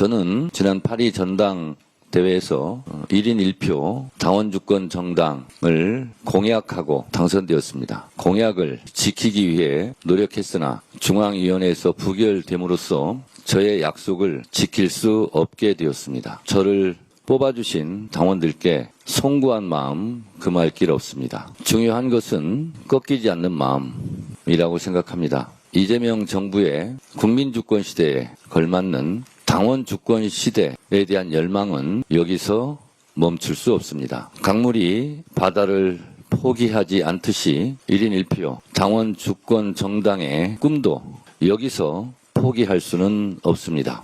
저는 지난 8.2 전당 대회에서 1인 1표 당원주권 정당을 공약하고 당선되었습니다. 공약을 지키기 위해 노력했으나 중앙위원회에서 부결됨으로써 저의 약속을 지킬 수 없게 되었습니다. 저를 뽑아주신 당원들께 송구한 마음 금할 길 없습니다. 중요한 것은 꺾이지 않는 마음이라고 생각합니다. 이재명 정부의 국민주권 시대에 걸맞는 당원 주권 시대에 대한 열망은 여기서 멈출 수 없습니다. 강물이 바다를 포기하지 않듯이 1인 1표 당원 주권 정당의 꿈도 여기서 포기할 수는 없습니다.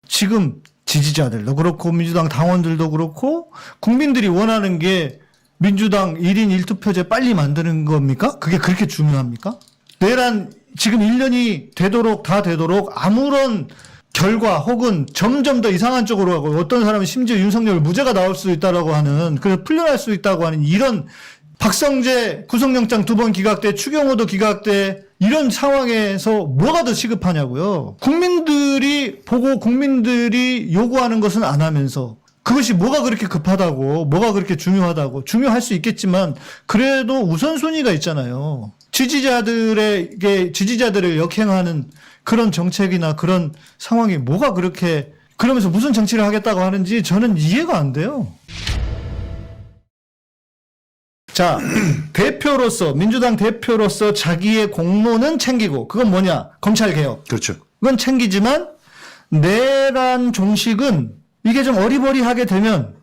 지금 지지자들도 그렇고 민주당 당원들도 그렇고 국민들이 원하는 게 민주당 1인 1투표제 빨리 만드는 겁니까? 그게 그렇게 중요합니까? 내란 지금 1년이 되도록 아무런 결과 혹은 점점 더 이상한 쪽으로 가고 어떤 사람은 심지어 윤석열 무죄가 나올 수 있다라고 하는 그래서 풀려날 수 있다고 하는 이런 박성재 구속영장 2번 기각돼 추경호도 기각돼 이런 상황에서 뭐가 더 시급하냐고요. 국민들이 보고 국민들이 요구하는 것은 안 하면서 그것이 뭐가 그렇게 급하다고 뭐가 그렇게 중요하다고 중요할 수 있겠지만 그래도 우선순위가 있잖아요. 지지자들을 역행하는 그런 정책이나 그런 상황이 뭐가 그렇게 그러면서 무슨 정치를 하겠다고 하는지 저는 이해가 안 돼요. 자, 대표로서 민주당 대표로서 자기의 공로는 챙기고 그건 뭐냐? 검찰개혁. 그렇죠. 그건 챙기지만 내란 종식은 이게 좀 어리버리하게 되면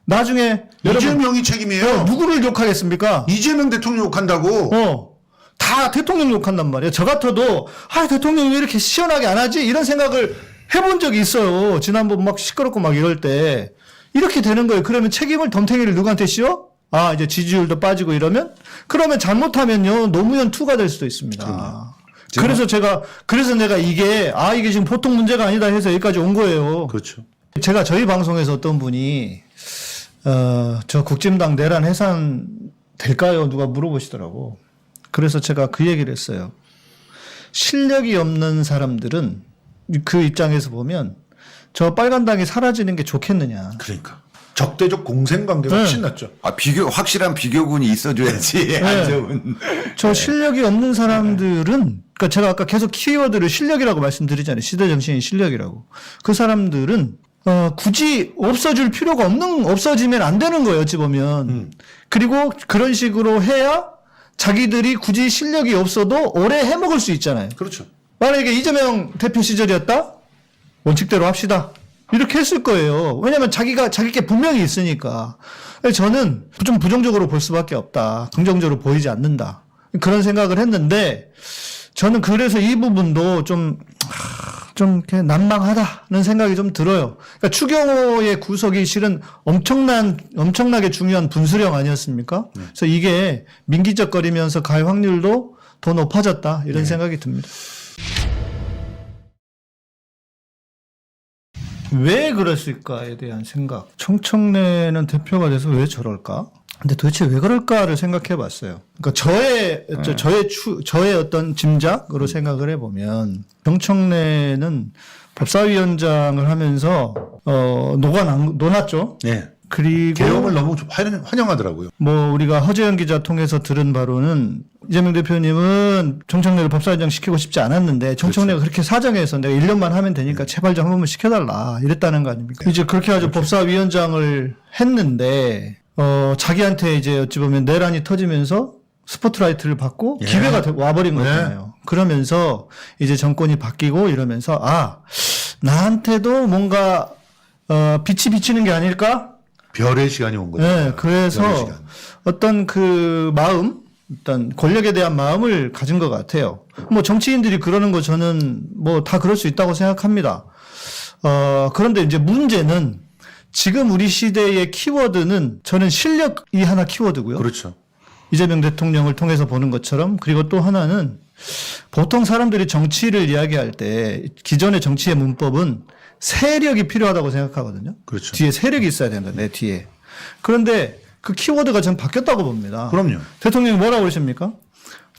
나중에 이재명이 책임이에요. 누구를 욕하겠습니까? 이재명 대통령 욕한다고. 다 대통령 욕한단 말이에요. 저 같아도 대통령이 왜 이렇게 시원하게 안 하지? 이런 생각을 해본 적이 있어요. 지난번 막 시끄럽고 막 이럴 때 이렇게 되는 거예요. 그러면 책임을 덤탱이를 누구한테 씌워? 이제 지지율도 빠지고 이러면 그러면 잘못하면요 노무현 2가 될 수도 있습니다. 그래서 내가 이게 지금 보통 문제가 아니다 해서 여기까지 온 거예요. 그렇죠. 제가 저희 방송에서 어떤 분이 저 국진당 내란 해산 될까요? 누가 물어보시더라고. 그래서 제가 그 얘기를 했어요. 실력이 없는 사람들은 그 입장에서 보면 저 빨간당이 사라지는 게 좋겠느냐. 그러니까 적대적 공생관계가 훨씬 낫죠. 확실한 비교군이 있어줘야지. 안 좋은. 저 실력이 없는 사람들은 그러니까 제가 아까 계속 키워드를 실력이라고 말씀드리잖아요. 시대 정신이 실력이라고. 그 사람들은 굳이 없어지면 안 되는 거예요, 어찌 보면. 그리고 그런 식으로 해야 자기들이 굳이 실력이 없어도 오래 해먹을 수 있잖아요. 그렇죠. 만약에 이재명 대표 시절이었다? 원칙대로 합시다. 이렇게 했을 거예요. 왜냐면 자기께 분명히 있으니까. 저는 좀 부정적으로 볼 수밖에 없다. 긍정적으로 보이지 않는다. 그런 생각을 했는데, 저는 그래서 이 부분도 좀 이렇게 난망하다는 생각이 좀 들어요. 그러니까 추경호의 구속이 실은 엄청나게 중요한 분수령 아니었습니까? 그래서 이게 민기적거리면서 갈 확률도 더 높아졌다. 이런 생각이 듭니다. 왜 그랬을까에 대한 생각. 청청래는 대표가 돼서 왜 저럴까? 근데 도대체 왜 그럴까를 생각해 봤어요. 그러니까 저의 어떤 짐작으로 생각을 해보면 청청래는 법사위원장을 하면서 녹았죠. 네. 그리고 개혁을 너무 환영하더라고요. 우리가 허재현 기자 통해서 들은 바로는 이재명 대표님은 청청래를 법사위원장 시키고 싶지 않았는데 청청래가 그렇게 사정해서 내가 1년만 하면 되니까 제발 좀 한 번만 시켜달라 이랬다는 거 아닙니까? 이제 그렇게 해가지고 법사위원장을 했는데 자기한테 이제 어찌 보면 내란이 터지면서 스포트라이트를 받고 기회가 와버린 거잖아요. 그러면서 이제 정권이 바뀌고 이러면서 나한테도 뭔가 빛이 비치는 게 아닐까? 별의 시간이 온 거죠. 네, 그래서 어떤 그 마음, 일단 권력에 대한 마음을 가진 것 같아요. 정치인들이 그러는 거 저는 다 그럴 수 있다고 생각합니다. 그런데 이제 문제는 지금 우리 시대의 키워드는 저는 실력이 하나 키워드고요. 그렇죠. 이재명 대통령을 통해서 보는 것처럼 그리고 또 하나는 보통 사람들이 정치를 이야기할 때 기존의 정치의 문법은 세력이 필요하다고 생각하거든요. 그렇죠. 뒤에 세력이 있어야 된다. 내 뒤에. 그런데 그 키워드가 전 바뀌었다고 봅니다. 그럼요. 대통령이 뭐라고 그러십니까?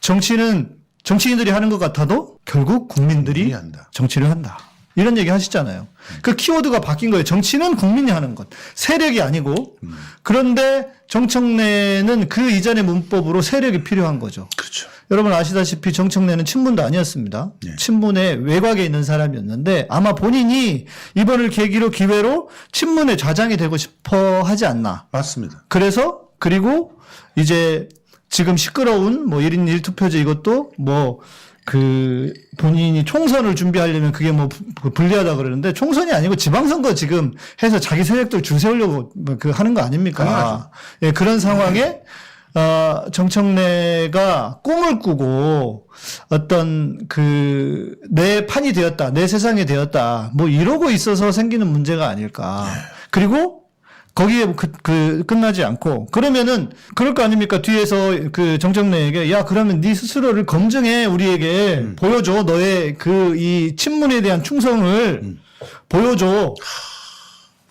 정치는 정치인들이 하는 것 같아도 결국 국민들이 한다. 정치를 한다. 이런 얘기 하시잖아요. 그 키워드가 바뀐 거예요. 정치는 국민이 하는 것. 세력이 아니고. 그런데 정청래는 그 이전의 문법으로 세력이 필요한 거죠. 그렇죠. 여러분 아시다시피 정청래는 친문도 아니었습니다. 네. 친문의 외곽에 있는 사람이었는데 아마 본인이 이번을 계기로 기회로 친문의 좌장이 되고 싶어 하지 않나. 맞습니다. 그리고 이제 지금 시끄러운 뭐 1인 1투표제 이것도 뭐 그 본인이 총선을 준비하려면 그게 뭐 불리하다 그러는데 총선이 아니고 지방선거 지금 해서 자기 세력들 줄 세우려고 그 하는 거 아닙니까? 당연하죠. 예, 그런 상황에 정청래가 꿈을 꾸고 어떤 그 내 판이 되었다, 내 세상이 되었다, 뭐 이러고 있어서 생기는 문제가 아닐까. 그리고 거기에 끝나지 않고 그러면은 그럴 거 아닙니까? 뒤에서 그 정청래에게 야 그러면 네 스스로를 검증해 우리에게 보여줘 너의 그 이 친문에 대한 충성을 보여줘.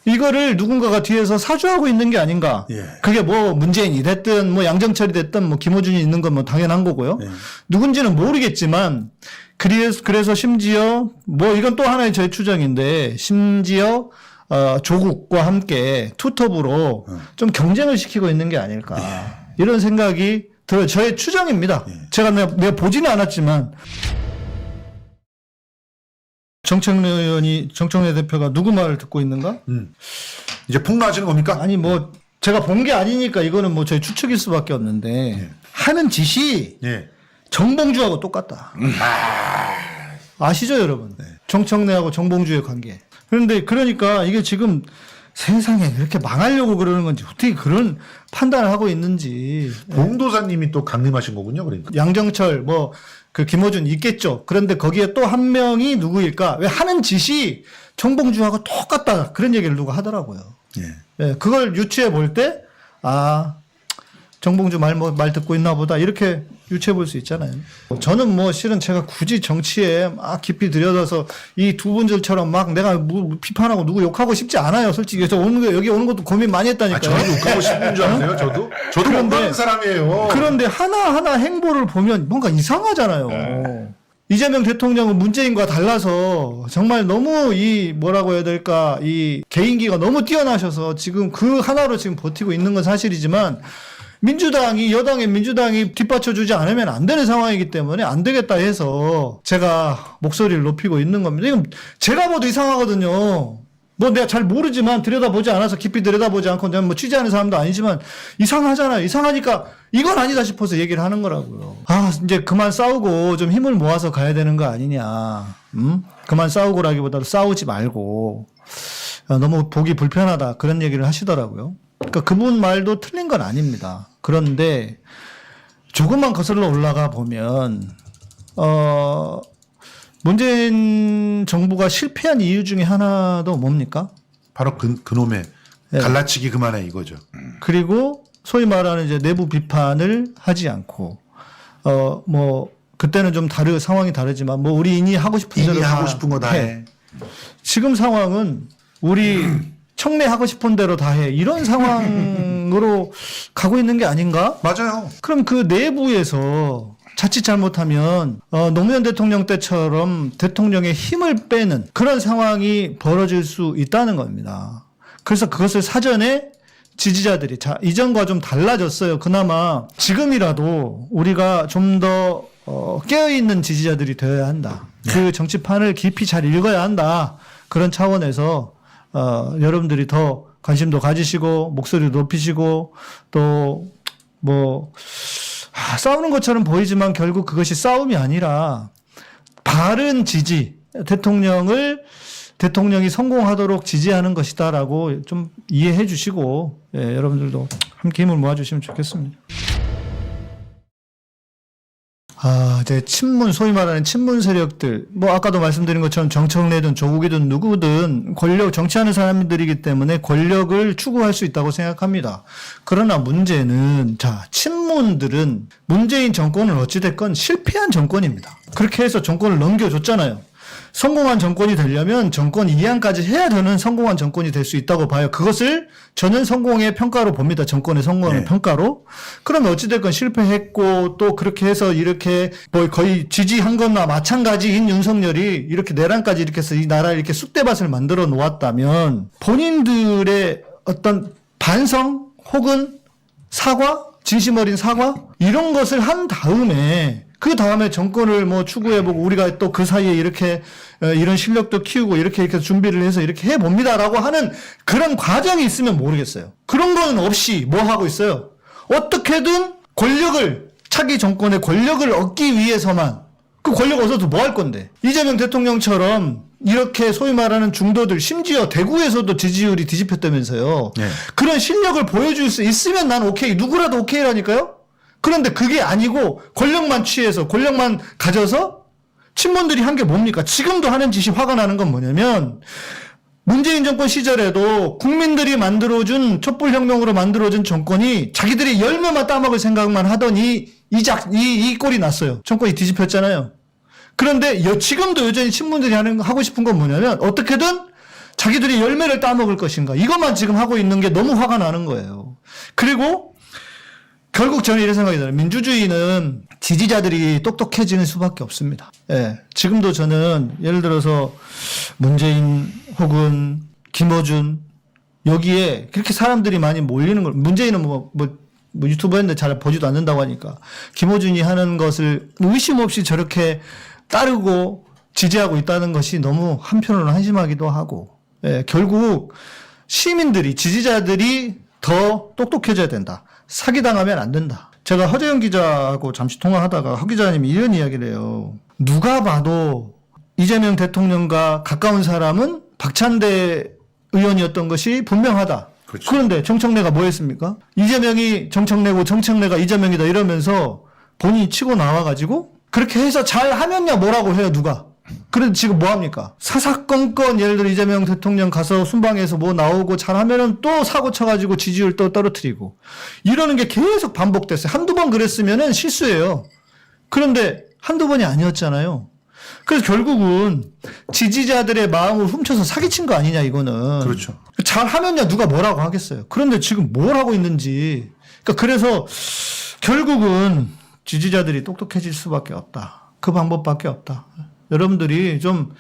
이거를 누군가가 뒤에서 사주하고 있는 게 아닌가. 예. 그게 뭐 문재인이 됐든 뭐 양정철이 됐든 뭐 김어준이 있는 건 뭐 당연한 거고요. 예. 누군지는 모르겠지만 그래서 심지어 뭐 이건 또 하나의 저의 추정인데 심지어 조국과 함께 투톱으로 좀 경쟁을 시키고 있는 게 아닐까. 이런 생각이 들어요. 저의 추정입니다. 제가 내가 보지는 않았지만 정청래 대표가 누구 말을 듣고 있는가? 이제 폭로하시는 겁니까? 아니 뭐 제가 본 게 아니니까 이거는 뭐 저희 추측일 수밖에 없는데 하는 짓이 예. 정봉주하고 똑같다. 아시죠 여러분? 정청래하고 정봉주의 관계. 그런데 그러니까 이게 지금 세상에 이렇게 망하려고 그러는 건지 어떻게 그런 판단을 하고 있는지. 봉도사님이 또 강림하신 거군요, 그러니까. 양정철 뭐 그 김어준 있겠죠. 그런데 거기에 또 한 명이 누구일까? 왜 하는 짓이 정봉주하고 똑같다. 그런 얘기를 누가 하더라고요. 예. 예, 그걸 유추해 볼 때 정봉주 말 듣고 있나 보다 이렇게 유추해 볼 수 있잖아요. 저는 뭐 실은 제가 굳이 정치에 막 깊이 들여다서 이 두 분들처럼 막 내가 비판하고 누구 욕하고 싶지 않아요. 솔직히 저 여기 오는 것도 고민 많이 했다니까요. 저도 욕하고 싶은 줄 아세요, 저도? 저도 못하는 사람이에요. 그런데 하나하나 행보를 보면 뭔가 이상하잖아요. 이재명 대통령은 문재인과 달라서 정말 너무 뭐라고 해야 될까, 이 개인기가 너무 뛰어나셔서 지금 그 하나로 지금 버티고 있는 건 사실이지만 여당의 민주당이 뒷받쳐주지 않으면 안 되는 상황이기 때문에 안 되겠다 해서 제가 목소리를 높이고 있는 겁니다. 이건 제가 봐도 이상하거든요. 뭐 내가 잘 모르지만 들여다보지 않아서 깊이 들여다보지 않고 내가 뭐 취재하는 사람도 아니지만 이상하잖아요. 이상하니까 이건 아니다 싶어서 얘기를 하는 거라고요. 이제 그만 싸우고 좀 힘을 모아서 가야 되는 거 아니냐. 그만 싸우고라기보다도 싸우지 말고 너무 보기 불편하다 그런 얘기를 하시더라고요. 그러니까 그분 말도 틀린 건 아닙니다. 그런데 조금만 거슬러 올라가 보면 문재인 정부가 실패한 이유 중에 하나도 뭡니까? 바로 그놈의 네. 갈라치기 그만해 이거죠. 그리고 소위 말하는 이제 내부 비판을 하지 않고 뭐 그때는 좀 상황이 다르지만 뭐 우리인이 하고 싶은 대로 하고 싶은 거 다 해. 지금 상황은 우리 청래하고 싶은 대로 다 해. 이런 상황으로 가고 있는 게 아닌가? 맞아요. 그럼 그 내부에서 자칫 잘못하면 노무현 대통령 때처럼 대통령의 힘을 빼는 그런 상황이 벌어질 수 있다는 겁니다. 그래서 그것을 사전에 지지자들이 이전과 좀 달라졌어요. 그나마 지금이라도 우리가 좀 더 깨어있는 지지자들이 되어야 한다. 그 정치판을 깊이 잘 읽어야 한다. 그런 차원에서 여러분들이 더 관심도 가지시고 목소리도 높이시고 또 뭐 싸우는 것처럼 보이지만 결국 그것이 싸움이 아니라 바른 지지, 대통령이 성공하도록 지지하는 것이다라고 좀 이해해 주시고 여러분들도 함께 힘을 모아주시면 좋겠습니다. 이제 소위 말하는 친문 세력들, 뭐 아까도 말씀드린 것처럼 정청래든 조국이든 누구든 정치하는 사람들이기 때문에 권력을 추구할 수 있다고 생각합니다. 그러나 문제는 친문들은 문재인 정권을 어찌됐건 실패한 정권입니다. 그렇게 해서 정권을 넘겨줬잖아요. 성공한 정권이 되려면 정권 이양까지 해야 되는 성공한 정권이 될 수 있다고 봐요. 그것을 저는 성공의 평가로 봅니다. 정권의 성공의 네. 평가로. 그러면 어찌됐건 실패했고 또 그렇게 해서 이렇게 뭐 거의 지지한 것과 마찬가지인 윤석열이 이렇게 내란까지 이렇게 해서 이 나라를 이렇게 쑥대밭을 만들어 놓았다면 본인들의 어떤 반성 혹은 사과, 진심 어린 사과 이런 것을 한 다음에 그 다음에 정권을 뭐 추구해보고 우리가 또 그 사이에 이렇게 이런 실력도 키우고 이렇게 준비를 해서 이렇게 해봅니다라고 하는 그런 과정이 있으면 모르겠어요. 그런 거는 없이 뭐 하고 있어요? 어떻게든 권력을 차기 정권의 권력을 얻기 위해서만 그 권력 얻어도 뭐 할 건데 이재명 대통령처럼 이렇게 소위 말하는 중도들 심지어 대구에서도 지지율이 뒤집혔다면서요. 네. 그런 실력을 보여줄 수 있으면 난 오케이. 누구라도 오케이라니까요. 그런데 그게 아니고 권력만 취해서 권력만 가져서 친문들이 한 게 뭡니까? 지금도 하는 짓이 화가 나는 건 뭐냐면 문재인 정권 시절에도 국민들이 만들어준 촛불혁명으로 만들어준 정권이 자기들이 열매만 따먹을 생각만 하더니 이 꼴이 났어요. 정권이 뒤집혔잖아요. 그런데 지금도 여전히 친문들이 하고 싶은 건 뭐냐면 어떻게든 자기들이 열매를 따먹을 것인가. 이것만 지금 하고 있는 게 너무 화가 나는 거예요. 그리고 결국 저는 이런 생각이 들어요. 민주주의는 지지자들이 똑똑해지는 수밖에 없습니다. 예. 지금도 저는 예를 들어서 문재인 혹은 김어준 여기에 그렇게 사람들이 많이 몰리는 걸 문재인은 뭐 유튜버였는데 잘 보지도 않는다고 하니까 김어준이 하는 것을 의심 없이 저렇게 따르고 지지하고 있다는 것이 너무 한편으로는 한심하기도 하고 예. 결국 시민들이 지지자들이 더 똑똑해져야 된다. 사기당하면 안 된다. 제가 허재영 기자하고 잠시 통화하다가 허 기자님이 이런 이야기를 해요. 누가 봐도 이재명 대통령과 가까운 사람은 박찬대 의원이었던 것이 분명하다. 그렇죠. 그런데 정청래가 뭐 했습니까? 이재명이 정청래고 정청래가 이재명이다 이러면서 본인이 치고 나와가지고 그렇게 해서 잘하면야 뭐라고 해요 누가. 그런데 지금 뭐 합니까? 사사건건 예를 들어 이재명 대통령 가서 순방에서 뭐 나오고 잘하면은 또 사고 쳐가지고 지지율 또 떨어뜨리고 이러는 게 계속 반복됐어요. 한두 번 그랬으면은 실수예요. 그런데 한두 번이 아니었잖아요. 그래서 결국은 지지자들의 마음을 훔쳐서 사기친 거 아니냐 이거는. 그렇죠. 잘하면야 누가 뭐라고 하겠어요. 그런데 지금 뭘 하고 있는지. 그러니까 그래서 결국은 지지자들이 똑똑해질 수밖에 없다. 그 방법밖에 없다. 여러분들이 좀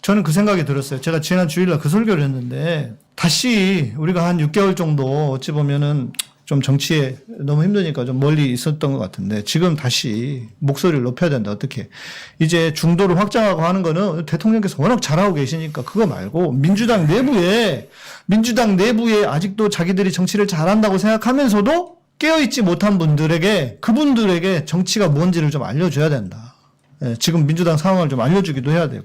저는 그 생각이 들었어요. 제가 지난 주일날 그 설교를 했는데 다시 우리가 한 6개월 정도 어찌 보면은 좀 정치에 너무 힘드니까 좀 멀리 있었던 것 같은데 지금 다시 목소리를 높여야 된다. 어떻게 이제 중도를 확장하고 하는 거는 대통령께서 워낙 잘하고 계시니까 그거 말고 민주당 내부에 아직도 자기들이 정치를 잘한다고 생각하면서도 깨어있지 못한 분들에게 그분들에게 정치가 뭔지를 좀 알려줘야 된다. 예, 지금 민주당 상황을 좀 알려주기도 해야 되고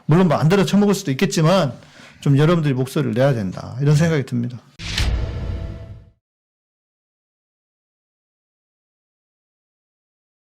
물론 뭐 안 들어 쳐먹을 수도 있겠지만 좀 여러분들이 목소리를 내야 된다 이런 생각이 듭니다.